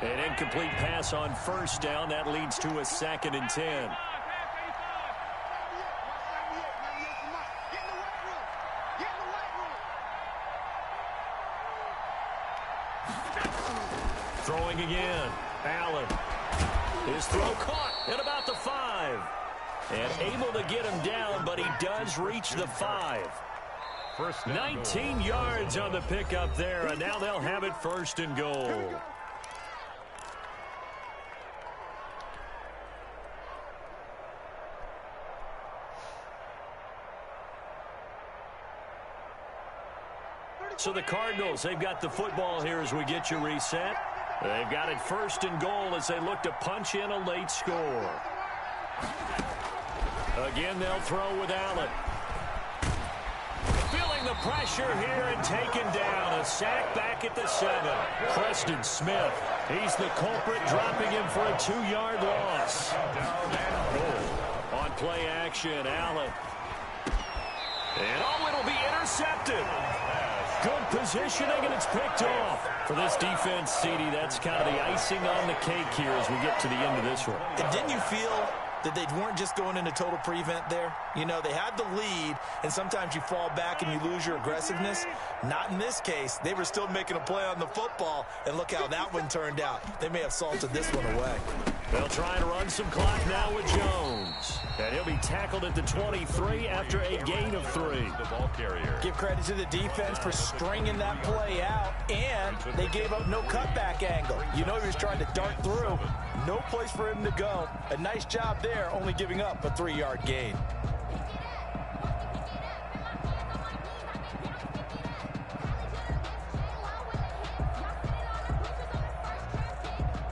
An incomplete pass on 1st down. That leads to a 2nd and 10. Throwing again. Allen. His throw caught at about the 5. And able to get him down, but he does reach the 5. 19 yards on the pickup there, and now they'll have it 1st and goal. So the Cardinals, they've got the football here as we get you reset. They've got it 1st and goal as they look to punch in a late score. Again, they'll throw with Allen. Feeling the pressure here and taken down. A sack back at the 7. Preston Smith, he's the culprit, dropping him for a 2-yard loss. On play action, Allen. And it'll be intercepted. Good positioning, and it's picked off. For this defense, CD, that's kind of the icing on the cake here as we get to the end of this one. And didn't you feel that they weren't just going into total prevent there? You know, they had the lead, and sometimes you fall back and you lose your aggressiveness. Not in this case. They were still making a play on the football, and look how that one turned out. They may have salted this one away. They'll try to run some clock now with Jones. And he'll be tackled at the 23 after a gain of 3. The ball carrier. Give credit to the defense for stringing that play out, and they gave up no cutback angle. You know he was trying to dart through. No place for him to go. A nice job there, only giving up a 3-yard gain.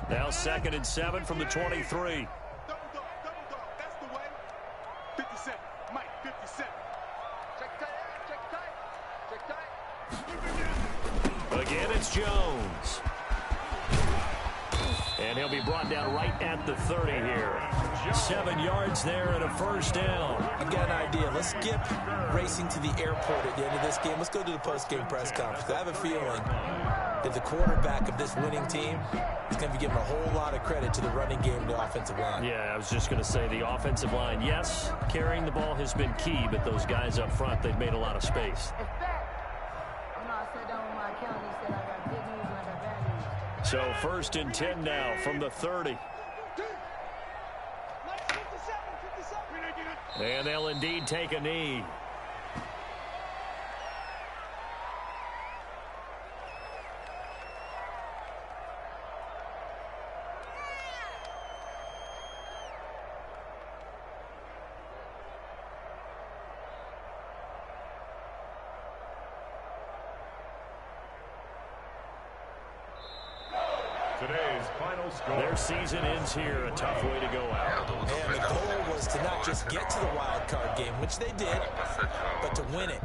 Now 2nd and 7 from the 23. That's the way. 57. Mike, 57. Check tight. Again, it's Jones. And he'll be brought down right at the 30 here. 7 yards there and a 1st down. I've got an idea. Let's skip racing to the airport at the end of this game. Let's go to the post-game press conference. I have a feeling that the quarterback of this winning team is going to be giving a whole lot of credit to the running game and the offensive line. Yeah, I was just going to say the offensive line, yes, carrying the ball has been key, but those guys up front, they've made a lot of space. So 1st and 10 now from the 30. And they'll indeed take a knee. Today's final score. Their season ends here. A tough way to go out. And the goal was to not just get to the wild card game, which they did, but to win it.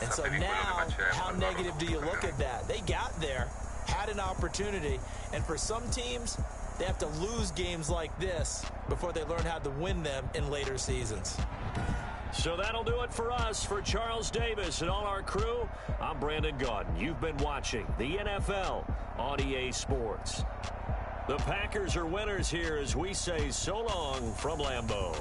And so now, how negative do you look at that? They got there, had an opportunity, and for some teams, they have to lose games like this before they learn how to win them in later seasons. So that'll do it for us. For Charles Davis and all our crew, I'm Brandon Gaudin. You've been watching the NFL on EA Sports. The Packers are winners here as we say so long from Lambeau.